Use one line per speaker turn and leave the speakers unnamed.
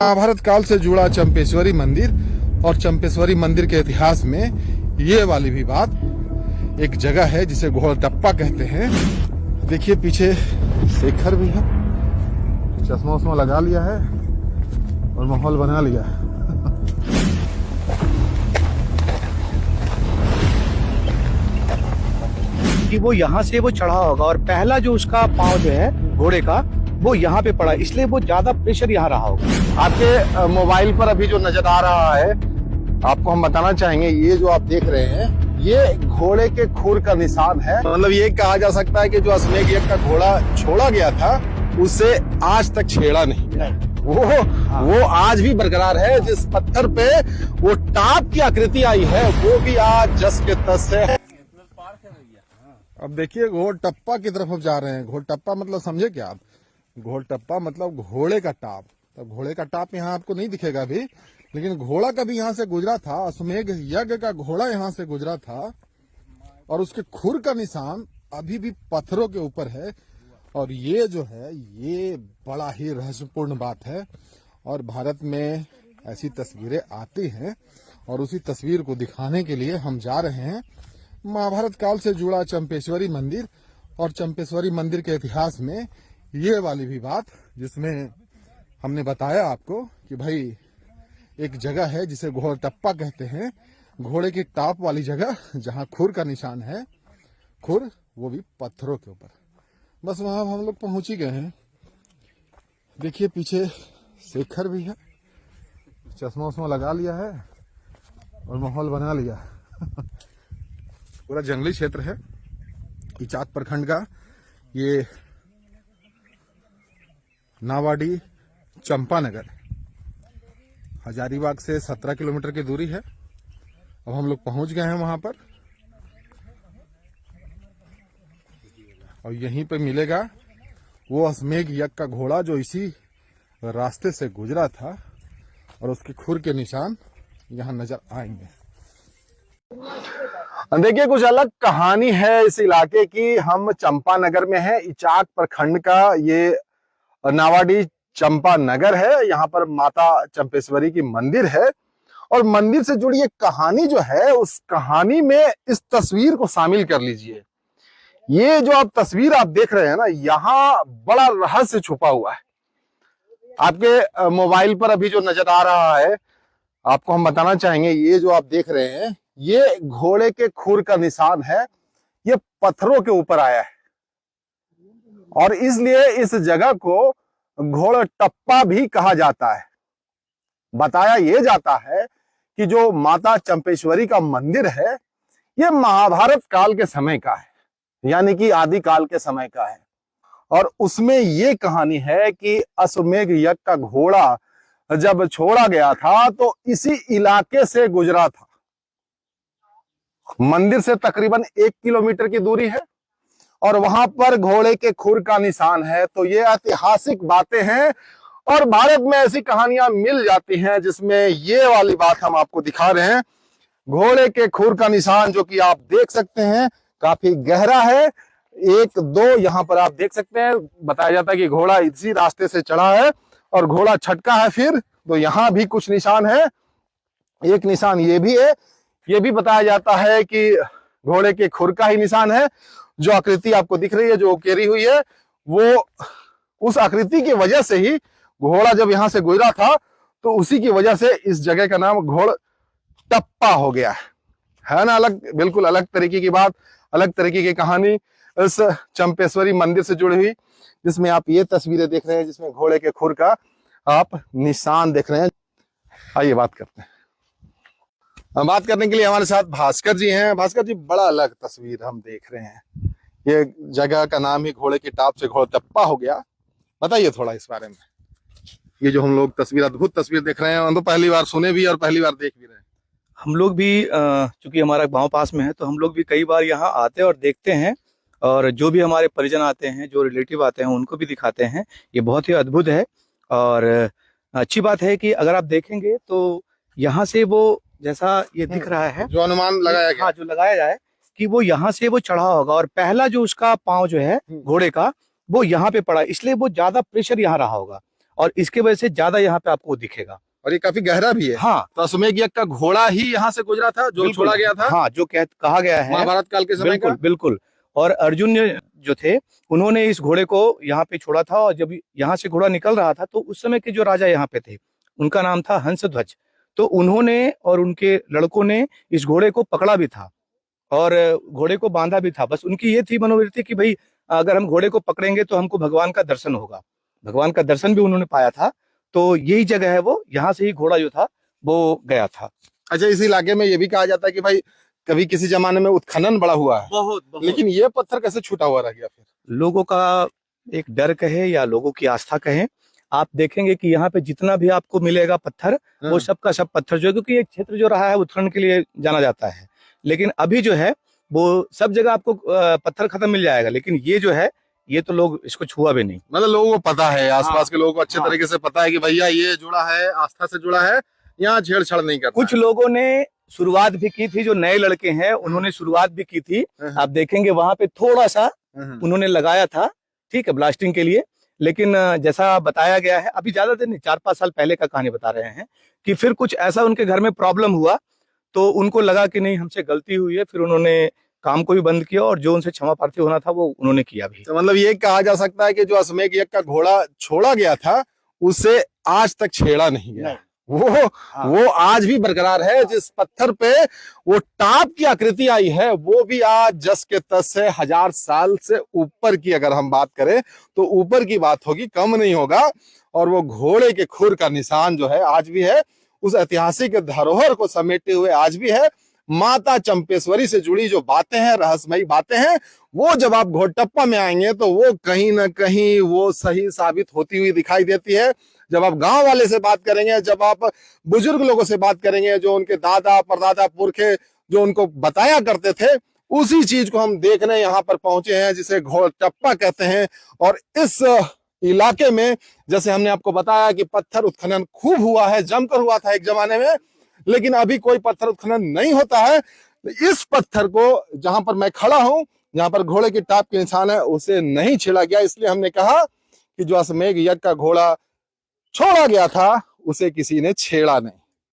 महाभारत काल से जुड़ा चंपेश्वरी मंदिर और चंपेश्वरी मंदिर के इतिहास में ये वाली भी बात। एक जगह है जिसे घोड़टप्पा कहते हैं। देखिए पीछे शेखर भी है, चश्मा उस्मा लगा लिया है और माहौल बना लिया है।
कि वो यहाँ से वो चढ़ा होगा और पहला जो उसका पांव जो है घोड़े का वो यहाँ पे पड़ा, इसलिए वो ज्यादा प्रेशर यहाँ रहा होगा।
आपके मोबाइल पर अभी जो नजर आ रहा है आपको हम बताना चाहेंगे, ये जो आप देख रहे हैं ये घोड़े के खुर का निशान है। मतलब ये कहा जा सकता है कि जो अश्वमेध यज्ञ का घोड़ा छोड़ा गया था उससे आज तक छेड़ा नहीं गया। वो आज भी बरकरार है। जिस पत्थर पे वो टाप की आकृति आई है वो भी आज जस के तस है। अब देखिए घोड़टप्पा की तरफ हम जा रहे हैं। घोड़टप्पा मतलब समझे क्या आप? घोड़टप्पा मतलब घोड़े का टाप। तो घोड़े का टाप यहाँ आपको नहीं दिखेगा अभी, लेकिन घोड़ा कभी यहाँ से गुजरा था। अश्वमेध यज्ञ का घोड़ा यहाँ से गुजरा था और उसके खुर का निशान अभी भी पत्थरों के ऊपर है। और ये जो है ये बड़ा ही रहस्यपूर्ण बात है और भारत में ऐसी तस्वीरें आती हैं और उसी तस्वीर को दिखाने के लिए हम जा रहे हैं। महाभारत काल से जुड़ा चंपेश्वरी मंदिर और चंपेश्वरी मंदिर के इतिहास में ये वाली भी बात, जिसमें हमने बताया आपको कि भाई एक जगह है जिसे घोड़टप्पा कहते हैं, घोड़े की टाप वाली जगह जहां खुर का निशान है, खुर वो भी पत्थरों के ऊपर। बस वहां हम लोग पहुंच ही गए हैं। देखिए पीछे शेखर भी है, चश्मा उस्मा लगा लिया है और माहौल बना लिया। पूरा जंगली क्षेत्र है इचाक प्रखंड का। ये नावाडी चंपानगर हजारीबाग से 17 किलोमीटर की दूरी है। अब हम लोग पहुंच गए हैं वहां पर और यहीं पे मिलेगा वो अश्वमेध यज्ञ का घोड़ा जो इसी रास्ते से गुजरा था और उसके खुर के निशान यहाँ नजर आएंगे। देखिए कुछ अलग कहानी है इस इलाके की। हम चंपानगर में है, इचाक प्रखंड का ये नावाडी चंपानगर है। यहाँ पर माता चंपेश्वरी की मंदिर है और मंदिर से जुड़ी एक कहानी जो है उस कहानी में इस तस्वीर को शामिल कर लीजिए। ये जो आप तस्वीर आप देख रहे हैं ना, यहाँ बड़ा रहस्य छुपा हुआ है। आपके मोबाइल पर अभी जो नजर आ रहा है आपको हम बताना चाहेंगे, ये जो आप देख रहे हैं ये घोड़े के खुर का निशान है। ये पत्थरों के ऊपर आया है और इसलिए इस जगह को घोड़टप्पा भी कहा जाता है। बताया यह जाता है कि जो माता चंपेश्वरी का मंदिर है ये महाभारत काल के समय का है, यानी कि आदि काल के समय का है। और उसमें ये कहानी है कि अश्वमेध यज्ञ का घोड़ा जब छोड़ा गया था तो इसी इलाके से गुजरा था। मंदिर से तकरीबन 1 किलोमीटर की दूरी है और वहां पर घोड़े के खुर का निशान है। तो ये ऐतिहासिक बातें हैं और भारत में ऐसी कहानियां मिल जाती हैं जिसमें ये वाली बात हम आपको दिखा रहे हैं। घोड़े के खुर का निशान जो कि आप देख सकते हैं काफी गहरा है। 1 2 यहाँ पर आप देख सकते हैं। बताया जाता है कि घोड़ा इसी रास्ते से चढ़ा है और घोड़ा छटका है फिर। तो यहाँ भी कुछ निशान है। एक निशान ये भी है। ये भी बताया जाता है कि घोड़े के खुर का ही निशान है। जो आकृति आपको दिख रही है जो उकेरी हुई है वो उस आकृति की वजह से ही घोड़ा जब यहाँ से गुजरा था तो उसी की वजह से इस जगह का नाम घोड़टप्पा हो गया है ना। अलग, बिल्कुल अलग तरीके की बात, अलग तरीके की कहानी इस चंपेश्वरी मंदिर से जुड़ी हुई, जिसमें आप ये तस्वीरें देख रहे हैं जिसमें घोड़े के खुर का आप निशान देख रहे हैं। आइए बात करते हैं। हम बात करने के लिए हमारे साथ भास्कर जी हैं। भास्कर जी, बड़ा अलग तस्वीर हम देख रहे हैं। ये जगह का नाम ही घोड़े की टाप से घोड़टप्पा हो गया। बताइए थोड़ा इस बारे में। ये जो हम लोग तस्वीर, अद्भुत तस्वीर देख रहे हैं, हम तो पहली बार सुने भी और पहली बार देख भी रहे हैं।
हम लोग भी चूंकि हमारा गांव पास में है तो हम लोग भी कई बार यहाँ आते हैं और देखते हैं और जो भी हमारे परिजन आते हैं, जो रिलेटिव आते हैं, उनको भी दिखाते हैं। ये बहुत ही अद्भुत है और अच्छी बात है कि अगर आप देखेंगे तो यहाँ से वो जैसा ये दिख रहा है,
जो अनुमान लगाया गया,
हाँ, जो लगाया जाए कि वो यहाँ से वो चढ़ा होगा और पहला जो उसका पांव जो है घोड़े का वो यहाँ पे पड़ा, इसलिए वो ज्यादा प्रेशर यहाँ रहा होगा। और इसके वजह से ज्यादा यहाँ पे आपको दिखेगा।
और ये काफी गहरा भी है।
हाँ,
तो अश्वमेध यज्ञ का घोड़ा ही यहाँ से गुजरा था जो
बिल्कुल।
छोड़ा गया था।
हाँ, जो कहा गया है
महाभारत काल के समय
बिल्कुल
का।
बिल्कुल। और अर्जुन जो थे उन्होंने इस घोड़े को यहाँ पे छोड़ा था, और जब यहाँ से घोड़ा निकल रहा था तो उस समय के जो राजा यहाँ पे थे उनका नाम था हंसध्वज। तो उन्होंने और उनके लड़कों ने इस घोड़े को पकड़ा भी था और घोड़े को बांधा भी था। बस उनकी ये थी मनोवृत्ति कि भाई अगर हम घोड़े को पकड़ेंगे तो हमको भगवान का दर्शन होगा। भगवान का दर्शन भी उन्होंने पाया था। तो यही जगह है वो, यहाँ से ही घोड़ा जो था वो गया था।
अच्छा, इस इलाके में ये भी कहा जाता है कि भाई कभी किसी जमाने में उत्खनन बड़ा हुआ है,
बहुत
लेकिन ये पत्थर कैसे छूटा हुआ रह गया फिर?
लोगों का एक डर कहे या लोगों की आस्था कहे, आप देखेंगे कि यहाँ पे जितना भी आपको मिलेगा पत्थर, वो सब का सब पत्थर जो है, क्योंकि ये क्षेत्र जो रहा है उत्खनन के लिए जाना जाता है, लेकिन अभी जो है वो सब जगह आपको पत्थर खत्म मिल जाएगा, लेकिन ये जो है ये तो लोग इसको छुआ भी नहीं।
मतलब लोगों को पता है, आसपास के लोगों को अच्छे
हाँ।
तरीके से पता है कि भैया ये जुड़ा है, आस्था से जुड़ा है, यहाँ छेड़छाड़ नहीं करना।
कुछ लोगों ने शुरुआत भी की थी, जो नए लड़के हैं उन्होंने शुरुआत भी की थी। आप देखेंगे वहां पे थोड़ा सा उन्होंने लगाया था, ठीक है, ब्लास्टिंग के लिए, लेकिन जैसा बताया गया है, अभी ज्यादा दिन नहीं, 4-5 साल पहले का कहानी बता रहे हैं, कि फिर कुछ ऐसा उनके घर में प्रॉब्लम हुआ तो उनको लगा कि नहीं हमसे गलती हुई है, फिर उन्होंने काम को भी बंद किया और जो उनसे क्षमा प्रार्थी होना था वो उन्होंने किया भी।
तो मतलब ये कहा जा सकता है कि जो अश्वमेध यज्ञ का घोड़ा छोड़ा गया था उसे आज तक छेड़ा नहीं गया। वो आज भी बरकरार है। जिस पत्थर पे वो टाप की आकृति आई है वो भी आज जस के तस है। 1000 साल से ऊपर की अगर हम बात करें तो ऊपर की बात होगी, कम नहीं होगा। और वो घोड़े के खुर का निशान जो है आज भी है, उस ऐतिहासिक धरोहर को समेटे हुए आज भी है। माता चंपेश्वरी से जुड़ी जो बातें हैं, रहस्यमयी बातें हैं, वो जब आप घोड़टप्पा में आएंगे तो वो कहीं ना कहीं वो सही साबित होती हुई दिखाई देती है। जब आप गांव वाले से बात करेंगे, जब आप बुजुर्ग लोगों से बात करेंगे, जो उनके दादा परदादा पुरखे जो उनको बताया करते थे, उसी चीज को हम देखने यहाँ पर पहुंचे हैं जिसे घोड़टप्पा कहते हैं। और इस इलाके में जैसे हमने आपको बताया कि पत्थर उत्खनन खूब हुआ है, जमकर हुआ था एक जमाने में, लेकिन अभी कोई पत्थर उत्खनन नहीं होता है। इस पत्थर को जहां पर मैं खड़ा हूं, जहां पर घोड़े की टाप के निशान है, उसे नहीं छेड़ा गया। इसलिए हमने कहा कि जो अश्वमेध यज्ञ का घोड़ा छोड़ा गया था उसे किसी ने छेड़ा नहीं।